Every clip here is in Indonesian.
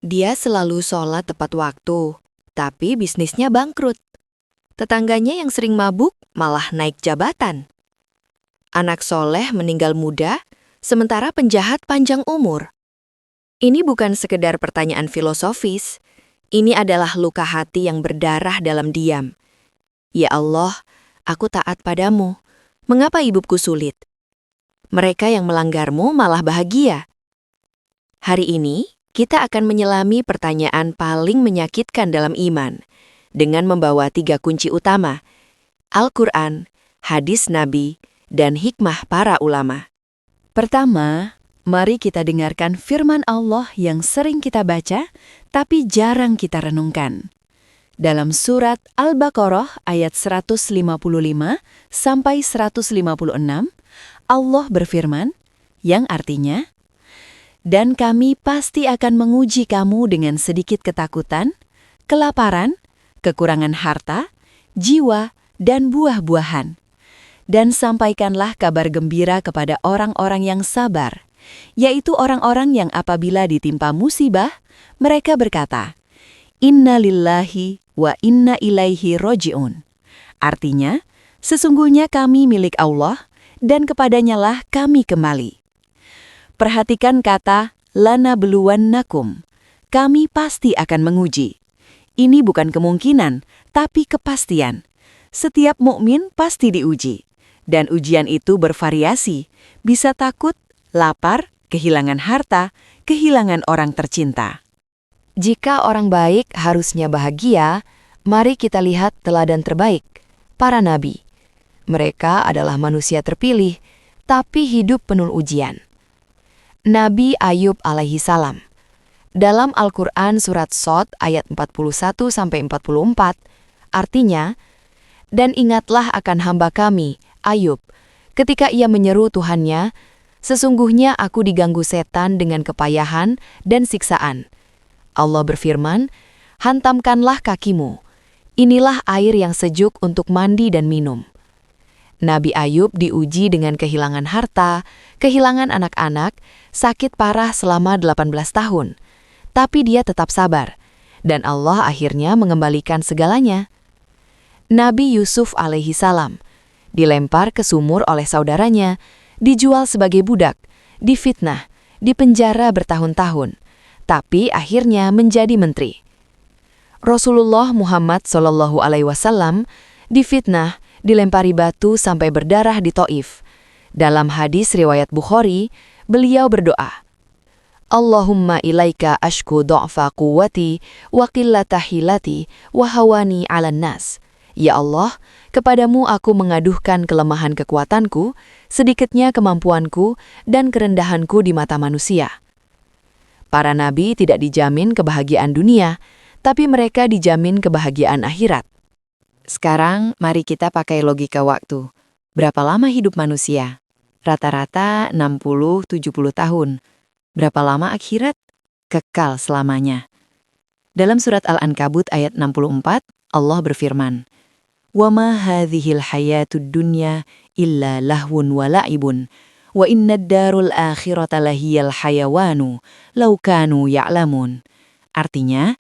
Dia selalu sholat tepat waktu, tapi bisnisnya bangkrut. Tetangganya yang sering mabuk malah naik jabatan. Anak soleh meninggal muda, sementara penjahat panjang umur. Ini bukan sekedar pertanyaan filosofis, ini adalah luka hati yang berdarah dalam diam. Ya Allah, aku taat padamu. Mengapa ibuku sulit? Mereka yang melanggarmu malah bahagia. Hari ini, kita akan menyelami pertanyaan paling menyakitkan dalam iman, dengan membawa 3 kunci utama, Al-Quran, hadis Nabi, dan hikmah para ulama. Pertama, mari kita dengarkan firman Allah yang sering kita baca, tapi jarang kita renungkan. Dalam surat Al-Baqarah ayat 155 sampai 156, Allah berfirman, yang artinya, "Dan kami pasti akan menguji kamu dengan sedikit ketakutan, kelaparan, kekurangan harta, jiwa, dan buah-buahan. Dan sampaikanlah kabar gembira kepada orang-orang yang sabar, yaitu orang-orang yang apabila ditimpa musibah, mereka berkata, 'Inna lillahi wa inna ilaihi roji'un.' Artinya, sesungguhnya kami milik Allah, dan kepadanyalah kami kembali. Perhatikan kata, lanabluwannakum. Kami pasti akan menguji. Ini bukan kemungkinan, tapi kepastian. Setiap mukmin pasti diuji. Dan ujian itu bervariasi, bisa takut, lapar, kehilangan harta, kehilangan orang tercinta. Jika orang baik harusnya bahagia, mari kita lihat teladan terbaik, para nabi. Mereka adalah manusia terpilih, tapi hidup penuh ujian. Nabi Ayub alaihi salam. Dalam Al-Quran surat Shad ayat 41-44, artinya, "Dan ingatlah akan hamba kami, Ayub, ketika ia menyeru Tuhannya, sesungguhnya aku diganggu setan dengan kepayahan dan siksaan. Allah berfirman, hantamkanlah kakimu. Inilah air yang sejuk untuk mandi dan minum." Nabi Ayub diuji dengan kehilangan harta, kehilangan anak-anak, sakit parah selama 18 tahun. Tapi dia tetap sabar, dan Allah akhirnya mengembalikan segalanya. Nabi Yusuf alaihi salam dilempar ke sumur oleh saudaranya, dijual sebagai budak, difitnah, dipenjara bertahun-tahun, tapi akhirnya menjadi menteri. Rasulullah Muhammad SAW difitnah, dilempari batu sampai berdarah di Taif. Dalam hadis riwayat Bukhari, beliau berdoa, Allahumma ilaika ashku du'fa quwwati wa qillata hilati wa hawani 'alan nas. Ya Allah, kepadamu aku mengaduhkan kelemahan kekuatanku, sedikitnya kemampuanku, dan kerendahanku di mata manusia. Para nabi tidak dijamin kebahagiaan dunia, tapi mereka dijamin kebahagiaan akhirat. Sekarang, mari kita pakai logika waktu. Berapa lama hidup manusia? Rata-rata 60-70 tahun. Berapa lama akhirat? Kekal selamanya. Dalam surat Al-Ankabut ayat 64, Allah berfirman, "Wa ma hadhil hayatud dunya illa lahwun wa la'ibun, wa innad darul akhirata lahiyal hayawanu, law kanu ya'lamun." Artinya,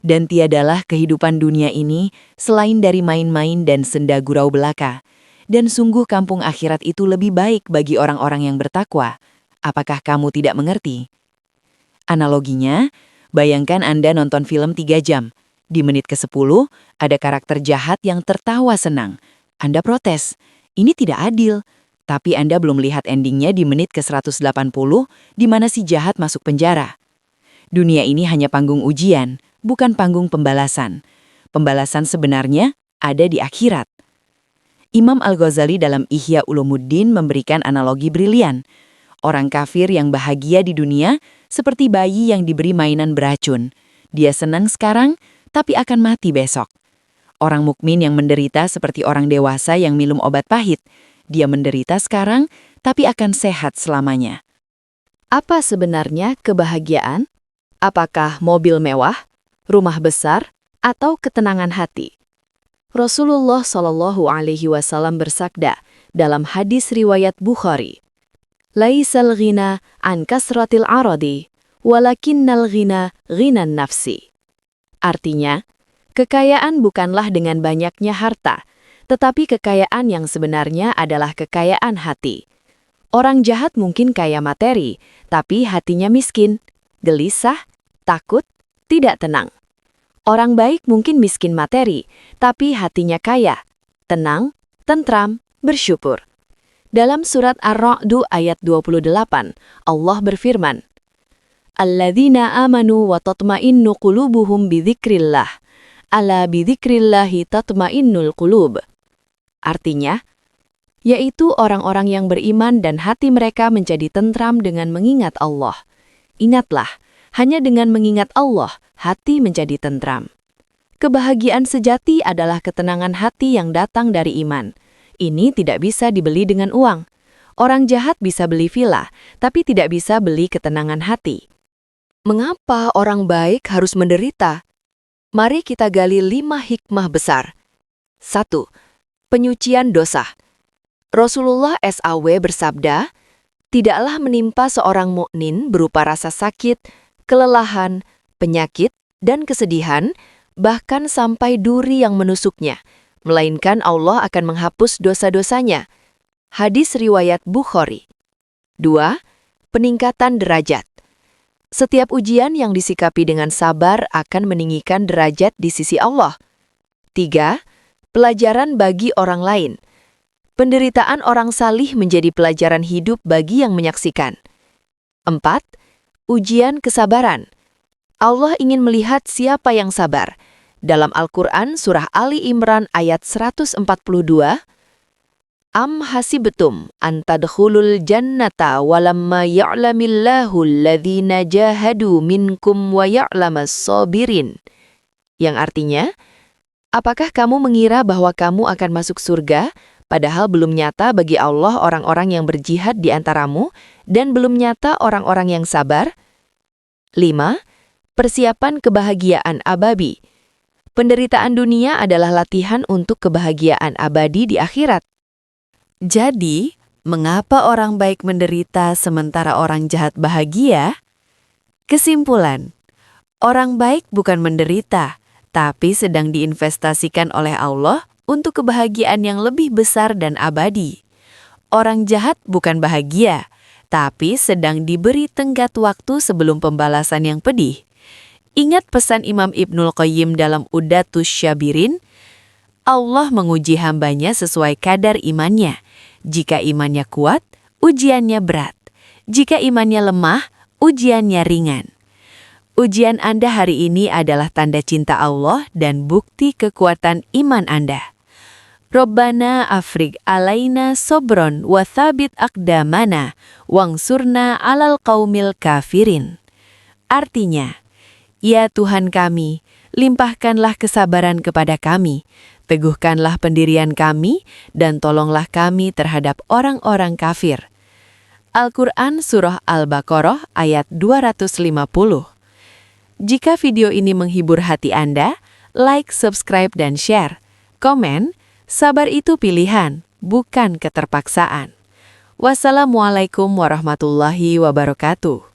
dan tiadalah kehidupan dunia ini selain dari main-main dan senda gurau belaka. Dan sungguh kampung akhirat itu lebih baik bagi orang-orang yang bertakwa. Apakah kamu tidak mengerti? Analoginya, bayangkan Anda nonton film 3 jam. Di menit ke-10, ada karakter jahat yang tertawa senang. Anda protes, ini tidak adil. Tapi Anda belum lihat endingnya di menit ke-180, di mana si jahat masuk penjara. Dunia ini hanya panggung ujian, bukan panggung pembalasan. Pembalasan sebenarnya ada di akhirat. Imam Al-Ghazali dalam Ihya Ulumuddin memberikan analogi brilian. Orang kafir yang bahagia di dunia seperti bayi yang diberi mainan beracun. Dia senang sekarang, tapi akan mati besok. Orang mukmin yang menderita seperti orang dewasa yang minum obat pahit. Dia menderita sekarang, tapi akan sehat selamanya. Apa sebenarnya kebahagiaan? Apakah mobil mewah, rumah besar, atau ketenangan hati? Rasulullah SAW bersabda dalam hadis riwayat Bukhari, "Laisal ghina an kasratil aradi, walakinnal ghina ghinan nafsi. Artinya, kekayaan bukanlah dengan banyaknya harta, tetapi kekayaan yang sebenarnya adalah kekayaan hati. Orang jahat mungkin kaya materi, tapi hatinya miskin, gelisah, takut, tidak tenang. Orang baik mungkin miskin materi, tapi hatinya kaya, tenang, tentram, bersyukur. Dalam surat Ar-Ra'd ayat 28, Allah berfirman, Alladzina amanu wa tatma'innu qulubuhum bidzikrillah. Ala bidzikrillahi tatma'innul qulub. Artinya, yaitu orang-orang yang beriman dan hati mereka menjadi tentram dengan mengingat Allah. Ingatlah, hanya dengan mengingat Allah, hati menjadi tentram. Kebahagiaan sejati adalah ketenangan hati yang datang dari iman. Ini tidak bisa dibeli dengan uang. Orang jahat bisa beli villa, tapi tidak bisa beli ketenangan hati. Mengapa orang baik harus menderita? Mari kita gali 5 hikmah besar. 1. Penyucian dosa. Rasulullah SAW bersabda, tidaklah menimpa seorang mukmin berupa rasa sakit, kelelahan, penyakit, dan kesedihan, bahkan sampai duri yang menusuknya, melainkan Allah akan menghapus dosa-dosanya. Hadis riwayat Bukhari. 2. Peningkatan derajat. Setiap ujian yang disikapi dengan sabar akan meninggikan derajat di sisi Allah. 3. Pelajaran bagi orang lain. Penderitaan orang salih menjadi pelajaran hidup bagi yang menyaksikan. 4. Ujian kesabaran. Allah ingin melihat siapa yang sabar. Dalam Al-Quran Surah Ali Imran ayat 142, Am hasibtum an tadkhulul jannata walamma ya'lamillahu alladhina jahadu minkum wa ya'lamas sabirin. Yang artinya, apakah kamu mengira bahwa kamu akan masuk surga, padahal belum nyata bagi Allah orang-orang yang berjihad di antaramu, dan belum nyata orang-orang yang sabar? 5. Persiapan kebahagiaan abadi. Penderitaan dunia adalah latihan untuk kebahagiaan abadi di akhirat. Jadi, mengapa orang baik menderita sementara orang jahat bahagia? Kesimpulan, orang baik bukan menderita, tapi sedang diinvestasikan oleh Allah untuk kebahagiaan yang lebih besar dan abadi. Orang jahat bukan bahagia, tapi sedang diberi tenggat waktu sebelum pembalasan yang pedih. Ingat pesan Imam Ibnul Qayyim dalam Uddatus Syabirin, Allah menguji hambanya sesuai kadar imannya. Jika imannya kuat, ujiannya berat. Jika imannya lemah, ujiannya ringan. Ujian Anda hari ini adalah tanda cinta Allah dan bukti kekuatan iman Anda. Rabbana afrig alaina sobron wa thabit aqdamana wangsurna alal qaumil kafirin. Artinya, ya Tuhan kami, limpahkanlah kesabaran kepada kami, teguhkanlah pendirian kami, dan tolonglah kami terhadap orang-orang kafir. Al-Quran Surah Al-Baqarah ayat 250. Jika video ini menghibur hati Anda, like, subscribe, dan share. Komen, sabar itu pilihan, bukan keterpaksaan. Wassalamualaikum warahmatullahi wabarakatuh.